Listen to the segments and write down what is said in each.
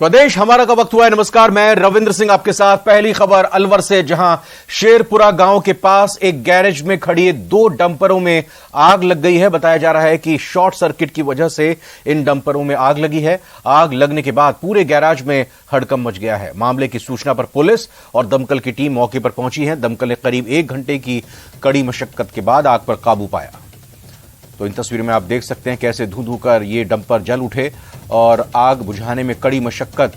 प्रदेश हमारा का वक्त हुआ है। नमस्कार, मैं रविंद्र सिंह आपके साथ। पहली खबर अलवर से, जहां शेरपुरा गांव के पास एक गैरेज में खड़ी 2 डंपरों में आग लग गई है। बताया जा रहा है कि शॉर्ट सर्किट की वजह से इन डंपरों में आग लगी है। आग लगने के बाद पूरे गैराज में हड़कंप मच गया है। मामले की सूचना पर पुलिस और दमकल की टीम मौके पर पहुंची है। दमकल ने करीब 1 घंटे की कड़ी मशक्कत के बाद आग पर काबू पाया। तो इन तस्वीरों में आप देख सकते हैं कैसे धू धू कर ये डंपर जल उठे और आग बुझाने में कड़ी मशक्कत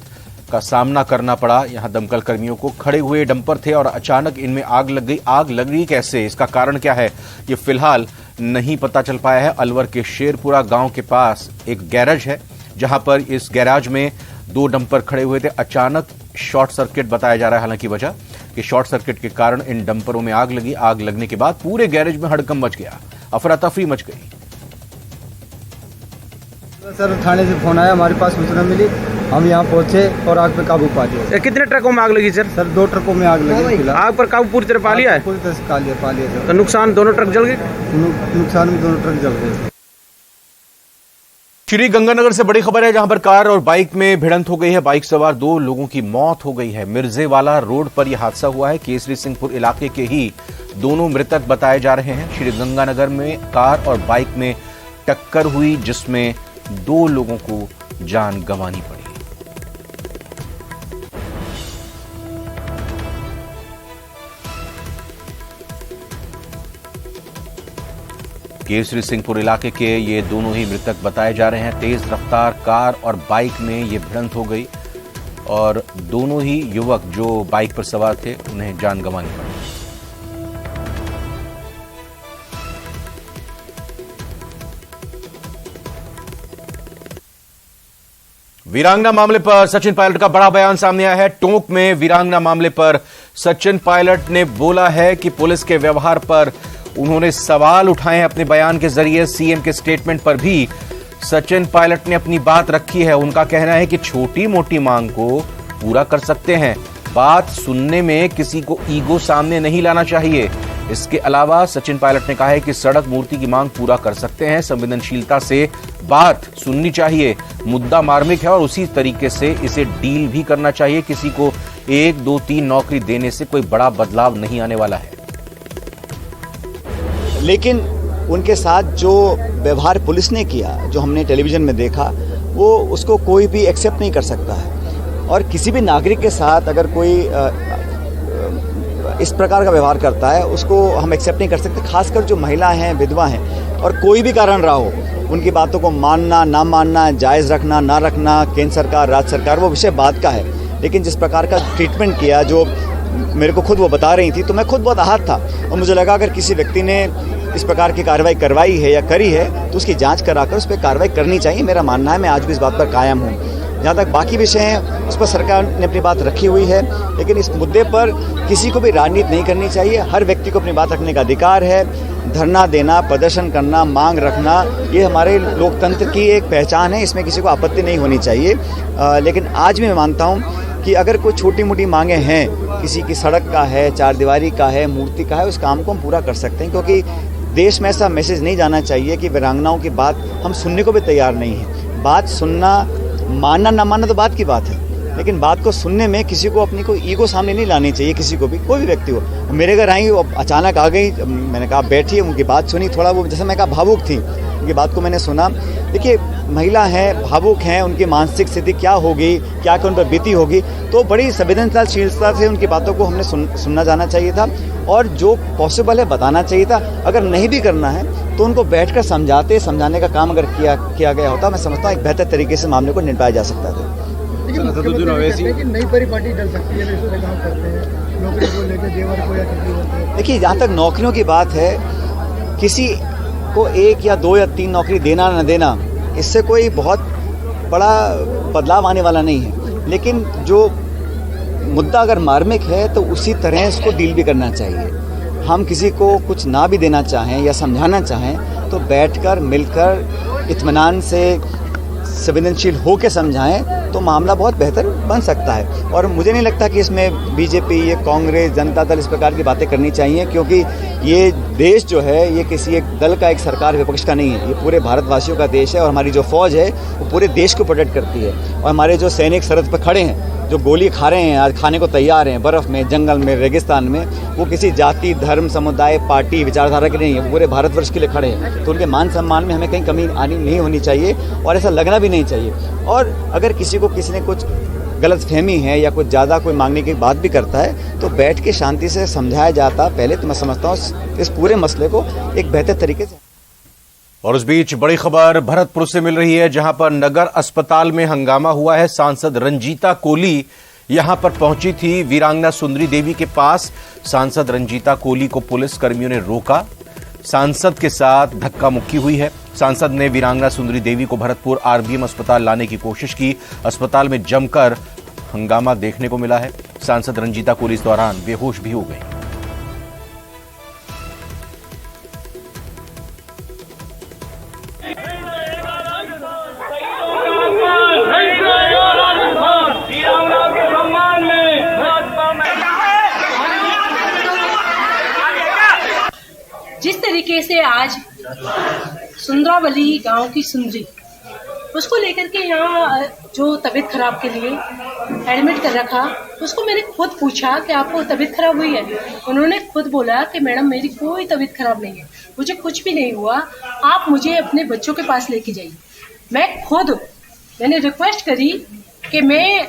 का सामना करना पड़ा। यहां दमकल कर्मियों को। खड़े हुए डंपर थे और अचानक इनमें आग लग गई। आग लग रही कैसे, इसका कारण क्या है, ये फिलहाल नहीं पता चल पाया है। अलवर के शेरपुरा गांव के पास एक गैरेज है, जहां पर इस गैराज में 2 डंपर खड़े हुए थे। अचानक शॉर्ट सर्किट बताया जा रहा है, हालांकि वजह कि शॉर्ट सर्किट के कारण इन डंपरों में आग लगी। आग लगने के बाद पूरे गैरेज में हड़कंप मच गया, अफरा तफरी मच गई। सर, थाने से फोन आया, हमारे पास सूचना मिली, हम यहाँ पहुंचे और आग पे काबू पा लिया। कितने ट्रकों में आग लगी सर? सर 2 ट्रकों में आग लगी। आग पर काबू पूरी तरह पा लिया है? पूरी तरह से पा लिया सर। तो नुकसान, दोनों ट्रक जल गए? नुकसान में 2 ट्रक जल गए। श्री गंगानगर से बड़ी खबर है, जहां पर कार और बाइक में भिड़ंत हो गई है। बाइक सवार 2 लोगों की मौत हो गई है। मिर्जेवाला रोड पर यह हादसा हुआ है। केसरी सिंहपुर इलाके के ही दोनों मृतक बताए जा रहे हैं। श्री गंगानगर में कार और बाइक में टक्कर हुई, जिसमें 2 लोगों को जान गंवानी पड़ी। केसरी सिंहपुर इलाके के ये दोनों ही मृतक बताए जा रहे हैं। तेज रफ्तार कार और बाइक में ये भिड़ंत हो गई और दोनों ही युवक जो बाइक पर सवार थे उन्हें जान गंवानी पड़ी। वीरांगना मामले पर सचिन पायलट का बड़ा बयान सामने आया है। टोंक में वीरांगना मामले पर सचिन पायलट ने बोला है कि पुलिस के व्यवहार पर उन्होंने सवाल उठाए हैं अपने बयान के जरिए। सीएम के स्टेटमेंट पर भी सचिन पायलट ने अपनी बात रखी है। उनका कहना है कि छोटी मोटी मांग को पूरा कर सकते हैं, बात सुनने में किसी को ईगो सामने नहीं लाना चाहिए। इसके अलावा सचिन पायलट ने कहा है कि सड़क मूर्ति की मांग पूरा कर सकते हैं, संवेदनशीलता से बात सुननी चाहिए। मुद्दा मार्मिक है और उसी तरीके से इसे डील भी करना चाहिए। किसी को 1, 2, 3 नौकरी देने से कोई बड़ा बदलाव नहीं आने वाला है। लेकिन उनके साथ जो व्यवहार पुलिस ने किया, जो हमने टेलीविजन में देखा, वो उसको कोई भी एक्सेप्ट नहीं कर सकता है। और किसी भी नागरिक के साथ अगर कोई इस प्रकार का व्यवहार करता है, उसको हम एक्सेप्ट नहीं कर सकते। खासकर जो महिला हैं, विधवा हैं, और कोई भी कारण रहा हो, उनकी बातों को मानना ना मानना, जायज़ रखना ना रखना, केंद्र सरकार, राज्य सरकार, वो विषय बात का है। लेकिन जिस प्रकार का ट्रीटमेंट किया, जो मेरे को खुद वो बता रही थी, तो मैं खुद बहुत आहत था और मुझे लगा अगर किसी व्यक्ति ने इस प्रकार की कार्रवाई करवाई है या करी है तो उसकी जांच कराकर उस पर कार्रवाई करनी चाहिए। मेरा मानना है, मैं आज भी इस बात पर कायम हूँ। जहाँ तक बाकी विषय हैं, उस पर सरकार ने अपनी बात रखी हुई है, लेकिन इस मुद्दे पर किसी को भी राजनीति नहीं करनी चाहिए। हर व्यक्ति को अपनी बात रखने का अधिकार है। धरना देना, प्रदर्शन करना, मांग रखना, ये हमारे लोकतंत्र की एक पहचान है। इसमें किसी को आपत्ति नहीं होनी चाहिए। लेकिन आज भी मैं मानता हूँ कि अगर कोई छोटी मोटी मांगे हैं, किसी की सड़क का है, 4 दीवारी का है, मूर्ति का है, उस काम को हम पूरा कर सकते हैं। क्योंकि देश में ऐसा मैसेज नहीं जाना चाहिए कि वीरांगनाओं की बात हम सुनने को भी तैयार नहीं है। बात सुनना, मानना ना मानना तो बात की बात है, लेकिन बात को सुनने में किसी को अपनी कोई ईगो सामने नहीं लानी चाहिए। किसी को भी, कोई भी व्यक्ति हो। मेरे घर आई, वो अचानक आ गई, मैंने कहा बैठिए, उनकी बात सुनी। थोड़ा वो, जैसे मैं कहा, भावुक थी, उनकी बात को मैंने सुना। देखिए, महिला हैं, भावुक हैं, उनकी मानसिक स्थिति क्या होगी, क्या उन पर बीती होगी, तो बड़ी संवेदनशीलता से उनकी बातों को हमने सुनना जाना चाहिए था और जो पॉसिबल है बताना चाहिए था। अगर नहीं भी करना है तो उनको बैठकर समझाने का काम अगर किया गया होता, मैं समझता हूँ एक बेहतर तरीके से मामले को निपटाया जा सकता था। नई परिपाटी डल सकती है, नौकरी को लेकर, जेवर को या किसी। देखिए, जहाँ तक नौकरियों की बात है, किसी को 1 या 2 या 3 नौकरी देना न देना, इससे कोई बहुत बड़ा बदलाव आने वाला नहीं है। लेकिन जो मुद्दा अगर मार्मिक है तो उसी तरह इसको डील भी करना चाहिए। हम किसी को कुछ ना भी देना चाहें या समझाना चाहें तो बैठकर, मिलकर, इत्मीनान से, संवेदनशील होकर समझाएं तो मामला बहुत बेहतर बन सकता है। और मुझे नहीं लगता कि इसमें बीजेपी, ये कांग्रेस, जनता दल इस प्रकार की बातें करनी चाहिए, क्योंकि ये देश जो है ये किसी एक दल का, एक सरकार विपक्ष का नहीं है। ये पूरे भारतवासियों का देश है और हमारी जो फौज है वो पूरे देश को प्रोटेक्ट करती है। और हमारे जो सैनिक सरहद पर खड़े हैं, जो गोली खा रहे हैं, आज खाने को तैयार हैं बर्फ़ में, जंगल में, रेगिस्तान में, वो किसी जाति, धर्म, समुदाय, पार्टी, विचारधारा के नहीं है, वो पूरे भारतवर्ष के लिए खड़े हैं। तो उनके मान सम्मान में हमें कहीं कमी आनी नहीं होनी चाहिए और ऐसा लगना भी नहीं चाहिए। और अगर किसी ने कुछ गलतफहमी है या कुछ ज़्यादा कोई मांगने की बात भी करता है तो बैठ के शांति से समझाया जाता पहले, तो मैं समझता हूँ इस पूरे मसले को एक बेहतर तरीके से। और इस बीच बड़ी खबर भरतपुर से मिल रही है, जहां पर नगर अस्पताल में हंगामा हुआ है। सांसद रंजीता कोली यहां पर पहुंची थी वीरांगना सुंदरी देवी के पास। सांसद रंजीता कोली को पुलिस कर्मियों ने रोका, सांसद के साथ धक्का मुक्की हुई है। सांसद ने वीरांगना सुंदरी देवी को भरतपुर आरबीएम अस्पताल लाने की कोशिश की। अस्पताल में जमकर हंगामा देखने को मिला है। सांसद रंजीता कोली इस दौरान बेहोश भी हो गई। जिस तरीके से आज सुंदरावली गांव की सुंदरी, उसको लेकर के यहाँ जो तबीयत खराब के लिए एडमिट कर रखा, उसको मैंने खुद पूछा कि आपको तबीयत खराब हुई है? उन्होंने खुद बोला कि मैडम मेरी कोई तबीयत खराब नहीं है, मुझे कुछ भी नहीं हुआ, आप मुझे अपने बच्चों के पास लेके जाइए। मैंने रिक्वेस्ट करी कि मैं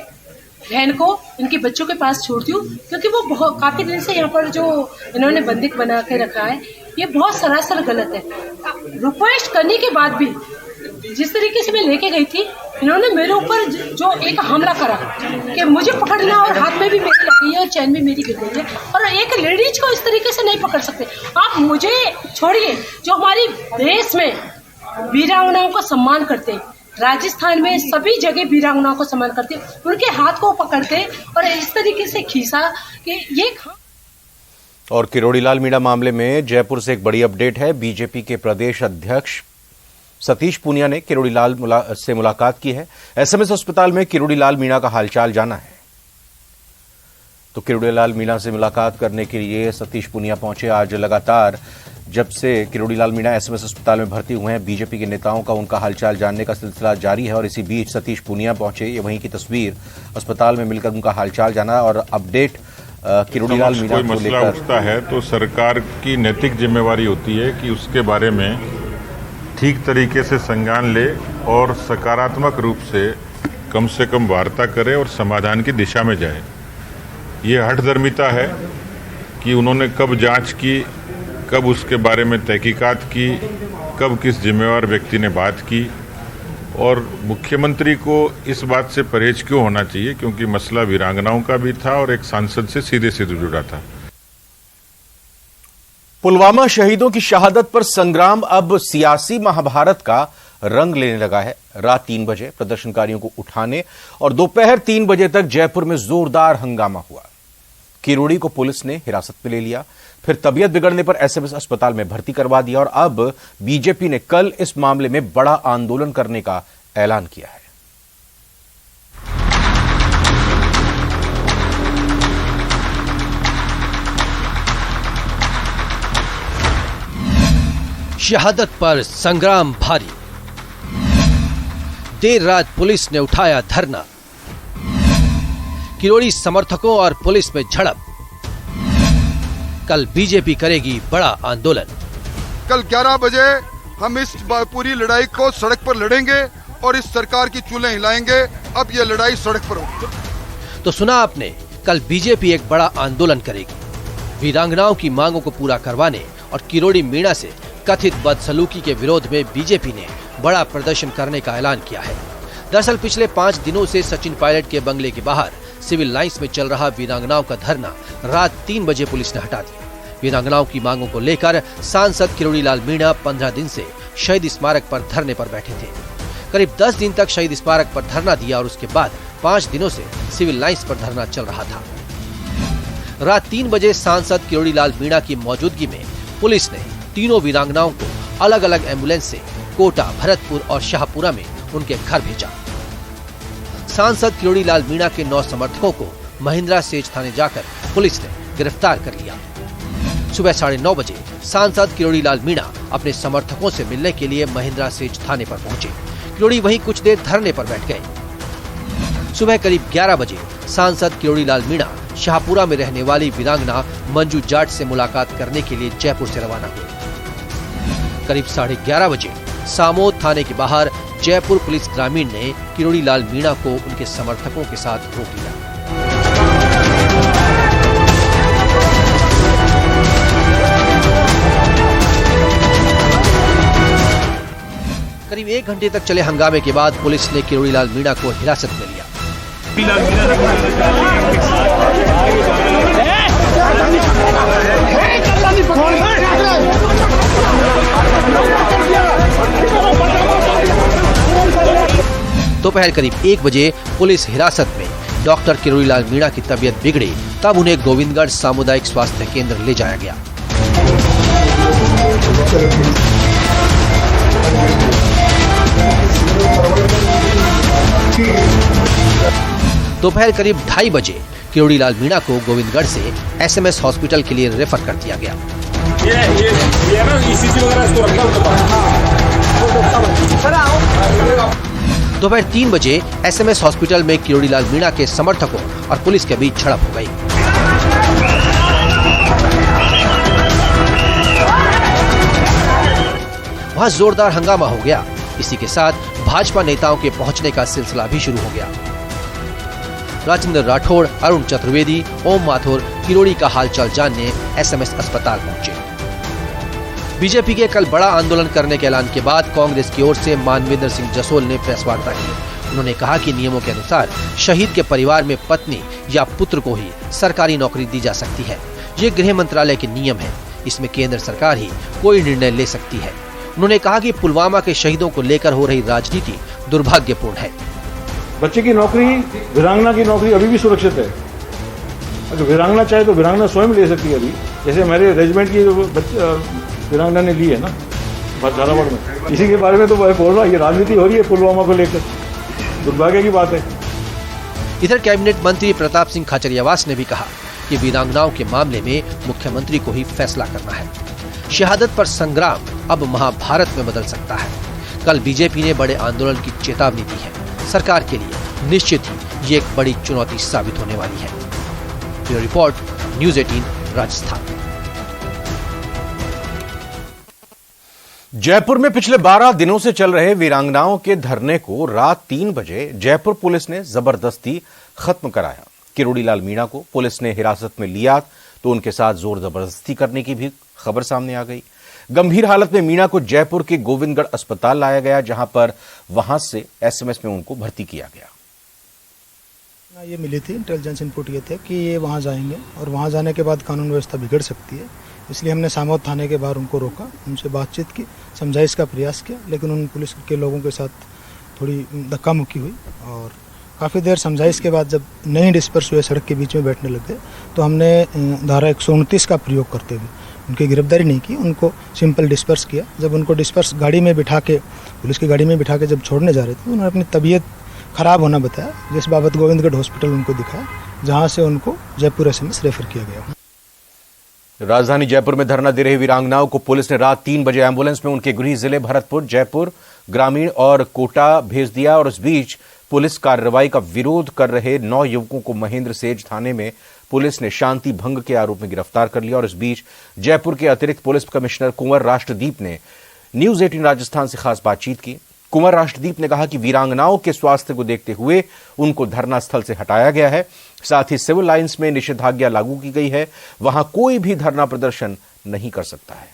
बहन को इनके बच्चों के पास छोड़ती हूँ, क्योंकि वो काफी दिन से यहाँ पर जो इन्होंने बंदिक बना के रखा है, ये बहुत सरासर गलत है। रिक्वेस्ट करने के बाद भी जिस तरीके से मैं लेके गई थी, इन्होंने मेरे ऊपर जो एक हमला करा कि मुझे पकड़ना, और हाथ में भी मेरी लगी है और चैन भी मेरी गिर गई है, और एक लेडीज को इस तरीके से नहीं पकड़ सकते आप। मुझे छोड़िए, जो हमारी देश में वीरांगनाओं को सम्मान करते हैं, राजस्थान में सभी जगह वीरांगनाओं को सम्मान करते, उनके हाथ को पकड़ते और इस तरीके से खींचा कि ये। और किरोड़ीलाल मीणा मामले में जयपुर से एक बड़ी अपडेट है। बीजेपी के प्रदेश अध्यक्ष सतीश पूनिया ने किरोड़ीलाल से मुलाकात की है। एसएमएस अस्पताल में किरोड़ीलाल मीणा का हालचाल जाना है, तो किरोड़ीलाल मीणा से मुलाकात करने के लिए सतीश पूनिया पहुंचे। आज लगातार जब से किरोड़ीलाल मीणा एसएमएस अस्पताल में भर्ती हुए हैं, बीजेपी के नेताओं का उनका हालचाल जानने का सिलसिला जारी है। और इसी बीच सतीश पूनिया पहुंचे, ये वहीं की तस्वीर, अस्पताल में मिलकर उनका हालचाल जाना और अपडेट किरोड़ीलाल मीणा कोई मसला उठता है तो सरकार की नैतिक जिम्मेवारी होती है कि उसके बारे में ठीक तरीके से संज्ञान ले और सकारात्मक रूप से कम वार्ता करे और समाधान की दिशा में जाए। ये हठधर्मिता है कि उन्होंने कब जांच की, कब उसके बारे में तहकीकात की, कब किस जिम्मेवार व्यक्ति ने बात की, और मुख्यमंत्री को इस बात से परहेज क्यों होना चाहिए, क्योंकि मसला वीरांगनाओं का भी था और एक सांसद से सीधे जुड़ा था। पुलवामा शहीदों की शहादत पर संग्राम अब सियासी महाभारत का रंग लेने लगा है। रात 3 बजे प्रदर्शनकारियों को उठाने और दोपहर 3 बजे तक जयपुर में जोरदार हंगामा हुआ। किरोड़ी को पुलिस ने हिरासत में ले लिया, फिर तबीयत बिगड़ने पर एसएमएस अस्पताल में भर्ती करवा दिया और अब बीजेपी ने कल इस मामले में बड़ा आंदोलन करने का ऐलान किया है। शहादत पर संग्राम भारी, देर रात पुलिस ने उठाया धरना, किरोड़ी समर्थकों और पुलिस में झड़प, कल बीजेपी करेगी बड़ा आंदोलन। कल 11 बजे हम इस पूरी लड़ाई को सड़क पर लड़ेंगे और इस सरकार की चूल्हे हिलाएंगे। अब ये लड़ाई सड़क पर होगी। तो सुना आपने, कल बीजेपी एक बड़ा आंदोलन करेगी। वीरांगनाओं की मांगों को पूरा करवाने और किरोड़ी मीणा से कथित बदसलूकी के विरोध में बीजेपी ने बड़ा प्रदर्शन करने का ऐलान किया है। दरअसल पिछले 5 दिनों से सचिन पायलट के बंगले के बाहर सिविल लाइंस में चल रहा वीरांगनाओं का धरना रात 3 बजे पुलिस ने हटा दिया। वीरांगनाओं की मांगों को लेकर सांसद किरोड़ीलाल मीणा 15 दिन से शहीद स्मारक पर धरने पर बैठे थे। करीब 10 दिन तक शहीद स्मारक पर धरना दिया और उसके बाद 5 दिनों से सिविल लाइंस पर धरना चल रहा था। रात 3 बजे सांसद किरोड़ीलाल मीणा की मौजूदगी में पुलिस ने तीनों वीरांगनाओं को अलग अलग एम्बुलेंस से कोटा, भरतपुर और शाहपुरा में उनके घर भेजा। सांसद किरोड़ी लाल मीणा के 9 समर्थकों को महिंद्रा सेज थाने जाकर पुलिस ने गिरफ्तार कर लिया। सुबह 9:30 बजे सांसद किरोड़ी लाल मीणा अपने समर्थकों से मिलने के लिए महिंद्रा सेज थाने पर पहुंचे। किरोड़ी वहीं कुछ देर धरने पर बैठ गए। सुबह करीब 11 बजे सांसद किरोड़ी लाल मीणा शाहपुरा में रहने वाली वीरांगना मंजू जाट से मुलाकात करने के लिए जयपुर से रवाना हुए। करीब 11:30 बजे सामोद थाने के बाहर जयपुर पुलिस ग्रामीण ने किरोड़ी लाल मीणा को उनके समर्थकों के साथ रोक लिया। करीब 1 घंटे तक चले हंगामे के बाद पुलिस ने किरोड़ी लाल मीणा को हिरासत में लिया। दोपहर करीब 1 बजे पुलिस हिरासत में डॉक्टर किरोड़ी लाल मीणा की तबीयत बिगड़ी, तब उन्हें गोविंदगढ़ सामुदायिक स्वास्थ्य केंद्र ले जाया गया। दोपहर करीब 2:30 बजे किरोड़ी लाल मीणा को गोविंदगढ़ से SMS हॉस्पिटल के लिए रेफर कर दिया गया। दोपहर 3 बजे SMS हॉस्पिटल में किरोड़ी लाल मीणा के समर्थकों और पुलिस के बीच झड़प हो गई। वहां जोरदार हंगामा हो गया। इसी के साथ भाजपा नेताओं के पहुंचने का सिलसिला भी शुरू हो गया। राजेंद्र राठौड़, अरुण चतुर्वेदी, ओम माथुर किरोड़ी का हालचाल जानने SMS अस्पताल पहुंचे। बीजेपी के कल बड़ा आंदोलन करने के ऐलान के बाद कांग्रेस की ओर से मानवेंद्र सिंह जसोल ने प्रेस वार्ता की। उन्होंने कहा कि नियमों के अनुसार शहीद के परिवार में पत्नी या पुत्र को ही सरकारी नौकरी दी जा सकती है। ये गृह मंत्रालय के नियम है, इसमें केंद्र सरकार ही कोई निर्णय ले सकती है। उन्होंने कहा कि पुलवामा के शहीदों को लेकर हो रही राजनीति दुर्भाग्यपूर्ण है। बच्चे की नौकरी, वीरांगना की नौकरी अभी भी सुरक्षित है। अगर वीरांगना चाहे तो वीरांगना स्वयं ले सकती है। अभी जैसे मेरे रेजिमेंट की वीरांगना ने ली है ना झालावाड़ में, इसी के बारे में तो मैं बोल रहा, ये राजनीति हो रही है पुलवामा को लेकर, दुर्भाग्य की बात है। इधर कैबिनेट मंत्री प्रताप सिंह खाचरियावास ने भी कहा कि वीरांगनाओं के मामले में मुख्यमंत्री को ही फैसला करना है। शहादत पर संग्राम अब महाभारत में बदल सकता है। कल बीजेपी ने बड़े आंदोलन की चेतावनी दी है। सरकार के लिए निश्चित ही ये एक बड़ी चुनौती साबित होने वाली है। Bureau report, news 18 Rajasthan. Jaipur में पिछले 12 दिनों से चल रहे वीरांगनाओं के धरने को रात 3 बजे जयपुर पुलिस ने जबरदस्ती खत्म कराया। किरोड़ी लाल मीणा को पुलिस ने हिरासत में लिया तो उनके साथ जोर जबरदस्ती करने की भी खबर सामने आ गई। गंभीर हालत में मीणा को जयपुर के गोविंदगढ़ अस्पताल लाया गया, जहां पर वहां से SMS में उनको भर्ती किया गया। ये मिली थी, इंटेलिजेंस इनपुट ये थे कि ये वहाँ जाएंगे और वहाँ जाने के बाद कानून व्यवस्था बिगड़ सकती है, इसलिए हमने सामोद थाने के बाहर उनको रोका, उनसे बातचीत की, समझाइश का प्रयास किया, लेकिन उन पुलिस के लोगों के साथ थोड़ी धक्का मुक्की हुई और काफ़ी देर समझाइश के बाद जब नहीं डिस्पर्स हुए, सड़क के बीच में बैठने लग गए, तो हमने धारा 129 का प्रयोग करते हुए उनकी गिरफ्तारी नहीं की, उनको सिंपल डिस्पर्स किया। जब उनको डिस्पर्स गाड़ी में बिठा के, पुलिस की गाड़ी में बिठा के जब छोड़ने जा रहे थे, उन्होंने अपनी तबीयत खराब होना बताया, जिस बाबत गोविंदगढ़ हॉस्पिटल उनको दिखाया, जहां से उनको जयपुर SMS रेफर किया गया। राजधानी जयपुर में धरना दे रही वीरांगनाओं को पुलिस ने रात 3 बजे एम्बुलेंस में उनके गृह जिले भरतपुर, जयपुर ग्रामीण और कोटा भेज दिया और इस बीच पुलिस कार्रवाई का विरोध कर रहे 9 युवकों को महेंद्र सेज थाने में पुलिस ने शांति भंग के आरोप में गिरफ्तार कर लिया। और इस बीच जयपुर के अतिरिक्त पुलिस कमिश्नर कुंवर राष्ट्रदीप ने न्यूज़ 18 राजस्थान से खास बातचीत की। कुंवर राष्ट्रदीप ने कहा कि वीरांगनाओं के स्वास्थ्य को देखते हुए उनको धरना स्थल से हटाया गया है, साथ ही सिविल लाइंस में निषेधाज्ञा लागू की गई है, वहां कोई भी धरना प्रदर्शन नहीं कर सकता है।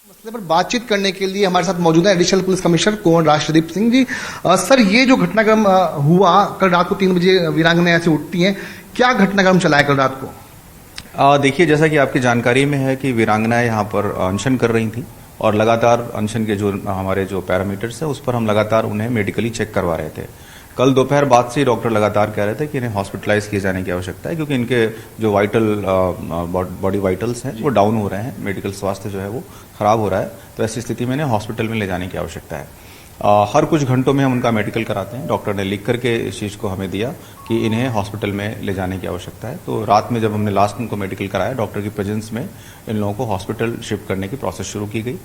मसले पर बातचीत करने के लिए हमारे साथ मौजूद है एडिशनल पुलिस कमिश्नर कुंवर राष्ट्रदीप सिंह जी। सर, ये जो घटनाक्रम हुआ कल रात को 3 बजे वीरांगनाएं ऐसे उठती हैं, क्या घटनाक्रम चला है कल रात को? देखिए, जैसा कि आपकी जानकारी में है कि वीरांगनाएं यहाँ पर अनशन कर रही थी और लगातार अनशन के जो हमारे जो पैरामीटर्स है उस पर हम लगातार उन्हें मेडिकली चेक करवा रहे थे। कल दोपहर बाद से डॉक्टर लगातार कह रहे थे कि इन्हें हॉस्पिटलाइज किए जाने की आवश्यकता है, क्योंकि इनके जो बॉडी वाइटल्स हैं वो डाउन हो रहे हैं, मेडिकल स्वास्थ्य जो है वो खराब हो रहा है, तो ऐसी स्थिति में इन्हें हॉस्पिटल में ले जाने की आवश्यकता है। हर कुछ घंटों में हम उनका मेडिकल कराते हैं। डॉक्टर ने लिख करके इस चीज़ को हमें दिया कि इन्हें हॉस्पिटल में ले जाने की आवश्यकता है। तो रात में जब हमने लास्ट उनको मेडिकल कराया, डॉक्टर की प्रेजेंस में इन लोगों को हॉस्पिटल शिफ्ट करने की प्रोसेस शुरू की गई,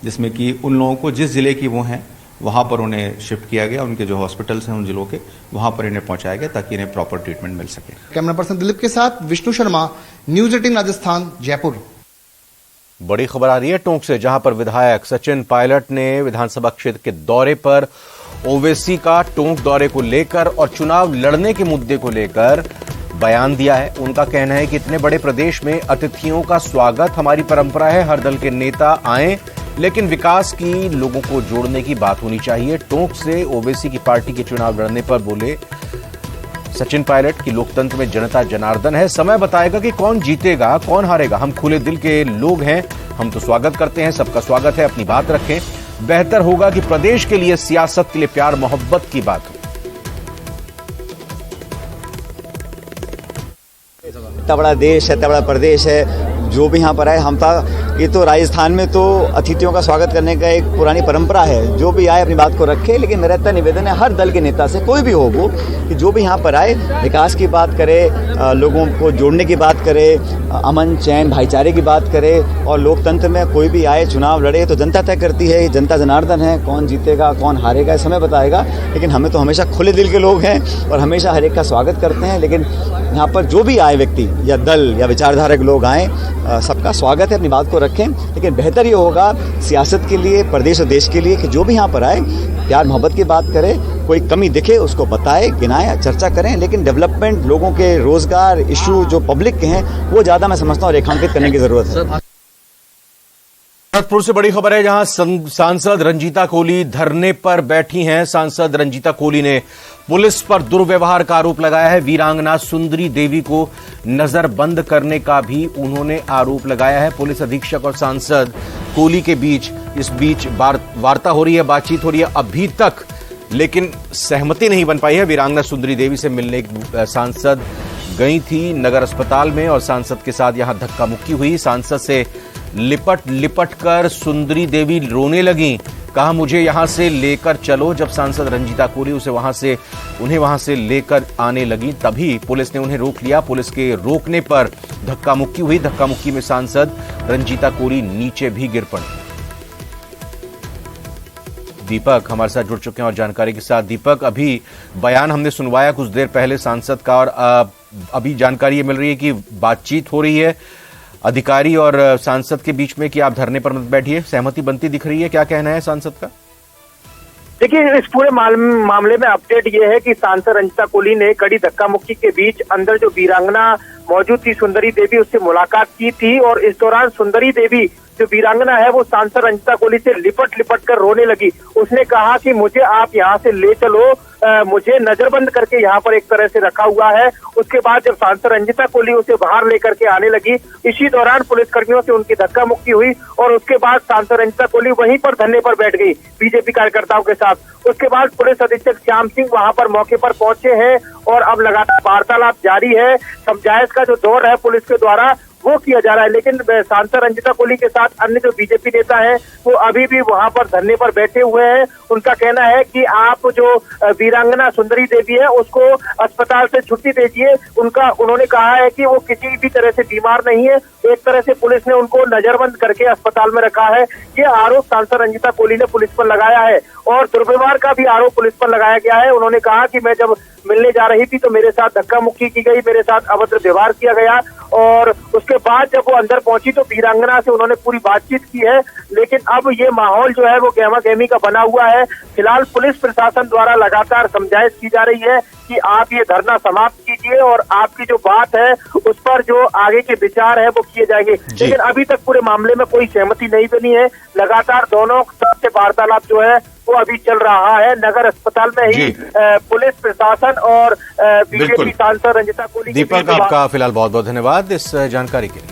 जिसमें कि उन लोगों को जिस जिले की वो हैं वहाँ पर उन्हें शिफ्ट किया गया। उनके जो हॉस्पिटल्स हैं उन जिलों के, वहाँ पर इन्हें पहुँचाया गया ताकि इन्हें प्रॉपर ट्रीटमेंट मिल सके। कैमरा पर्सन दिलीप के साथ विष्णु शर्मा, न्यूज 18 राजस्थान, जयपुर। बड़ी खबर आ रही है टोंक से, जहां पर विधायक सचिन पायलट ने विधानसभा क्षेत्र के दौरे पर ओवैसी का टोंक दौरे को लेकर और चुनाव लड़ने के मुद्दे को लेकर बयान दिया है। उनका कहना है कि इतने बड़े प्रदेश में अतिथियों का स्वागत हमारी परंपरा है, हर दल के नेता आए, लेकिन विकास की, लोगों को जोड़ने की बात होनी चाहिए। टोंक से ओवैसी की पार्टी के चुनाव लड़ने पर बोले सचिन पायलट की लोकतंत्र में जनता जनार्दन है, समय बताएगा कि कौन जीतेगा कौन हारेगा। हम खुले दिल के लोग हैं, हम तो स्वागत करते हैं, सबका स्वागत है, अपनी बात रखें। बेहतर होगा कि प्रदेश के लिए, सियासत के लिए प्यार मोहब्बत की बात हो। इतना बड़ा देश है, इतना बड़ा प्रदेश है, जो भी यहाँ पर आए, हम ये तो राजस्थान में तो अतिथियों का स्वागत करने का एक पुरानी परंपरा है। जो भी आए अपनी बात को रखे, लेकिन मेरा इतना निवेदन है हर दल के नेता से, कोई भी हो वो, कि जो भी यहाँ पर आए विकास की बात करे, लोगों को जोड़ने की बात करे, अमन चैन भाईचारे की बात करे, और लोकतंत्र में कोई भी आए चुनाव लड़े तो जनता तय करती है, जनता जनार्दन है, कौन जीतेगा कौन हारेगा समय बताएगा। लेकिन हमें तो हमेशा खुले दिल के लोग हैं और हमेशा हर एक का स्वागत करते हैं। लेकिन यहाँ पर जो भी आए व्यक्ति या दल या विचारधारक लोग आए, सबका स्वागत है, अपनी बात को रखें। लेकिन बेहतर ये होगा सियासत के लिए, प्रदेश और देश के लिए, कि जो भी यहाँ पर आए प्यार मोहब्बत की बात करे, कोई कमी दिखे उसको बताए, गिनाए, चर्चा करें। लेकिन डेवलपमेंट, लोगों के रोजगार इशू जो पब्लिक के हैं, वो ज्यादा मैं समझता हूँ रेखांकित करने की जरूरत है। भरतपुर से बड़ी खबर है, जहां सांसद रंजीता कोली धरने पर बैठी हैं। सांसद रंजीता कोली ने पुलिस पर दुर्व्यवहार का आरोप लगाया है। वीरांगना सुंदरी देवी को नजरबंद करने का भी उन्होंने आरोप लगाया है। पुलिस अधीक्षक और सांसद कोली के बीच इस बीच वार्ता हो रही है, बातचीत हो रही है अभी तक, लेकिन सहमति नहीं बन पाई है। वीरांगना सुंदरी देवी से मिलने सांसद गई थी नगर अस्पताल में और सांसद के साथ यहां धक्का मुक्की हुई। सांसद से लिपट कर सुंदरी देवी रोने लगी, कहा मुझे यहां से लेकर चलो। जब सांसद रंजीता कोली उन्हें वहां से लेकर आने लगी, तभी पुलिस ने उन्हें रोक लिया। पुलिस के रोकने पर धक्का मुक्की हुई। धक्का मुक्की में सांसद रंजीता कोली नीचे भी गिर पड़ी। दीपक हमारे साथ जुड़ चुके हैं और जानकारी के साथ। दीपक, अभी बयान हमने सुनवाया कुछ देर पहले सांसद का, और अभी जानकारी ये मिल रही है कि बातचीत हो रही है अधिकारी और सांसद के बीच में कि आप धरने पर मत बैठिए, सहमति बनती दिख रही है। क्या कहना है सांसद का? देखिए, इस पूरे मामले में अपडेट ये है कि सांसद रंजीता कोली ने कड़ी धक्का मुक्की के बीच अंदर जो वीरांगना मौजूद थी सुंदरी देवी, उससे मुलाकात की थी, और इस दौरान सुंदरी देवी जो वीरांगना है वो सांसद रंजीता कोली से लिपट कर रोने लगी। उसने कहा कि मुझे आप यहाँ से ले चलो, मुझे नजरबंद करके यहाँ पर एक तरह से रखा हुआ है। उसके बाद जब सांसद रंजीता कोली उसे बाहर लेकर के आने लगी, इसी दौरान पुलिसकर्मियों से उनकी धक्का मुक्की हुई और उसके बाद सांसद रंजीता कोली वहीं पर धरने पर बैठ गई बीजेपी कार्यकर्ताओं के साथ। उसके बाद पुलिस अधीक्षक श्याम सिंह वहां पर मौके पर पहुंचे हैं और अब लगातार वार्तालाप जारी है। समझाइश का जो दौर है पुलिस के द्वारा वो किया जा रहा है, लेकिन सांसद रंजीता कोली के साथ अन्य जो बीजेपी नेता हैं वो अभी भी वहां पर धरने पर बैठे हुए हैं। उनका कहना है कि आप जो वीरांगना सुंदरी देवी है उसको अस्पताल से छुट्टी दीजिए। उन्होंने कहा है कि वो किसी भी तरह से बीमार नहीं है। एक तरह से पुलिस ने उनको नजरबंद करके अस्पताल में रखा है। ये आरोप सांसद रंजीता कोली ने पुलिस पर लगाया है और दुर्व्यवहार का भी आरोप पुलिस पर लगाया गया है। उन्होंने कहा कि मैं जब मिलने जा रही थी तो मेरे साथ धक्का मुक्की की गई, मेरे साथ अभद्र व्यवहार किया गया, और उसके बाद जब वो अंदर पहुंची तो वीरांगना से उन्होंने पूरी बातचीत की है। लेकिन अब ये माहौल जो है वो गहमा गहमी का बना हुआ है। फिलहाल पुलिस प्रशासन द्वारा लगातार समझाइश की जा रही है कि आप ये धरना समाप्त कीजिए और आपकी जो बात है उस पर जो आगे के विचार है वो किए जाएंगे। लेकिन अभी तक पूरे मामले में कोई सहमति नहीं बनी है। लगातार दोनों तरफ से वार्तालाप जो है वो अभी चल रहा है। नगर अस्पताल में ही पुलिस प्रशासन और बीजेपी सांसद रंजीता कोली। दीपक, आपका फिलहाल बहुत बहुत धन्यवाद इस जानकारी के लिए।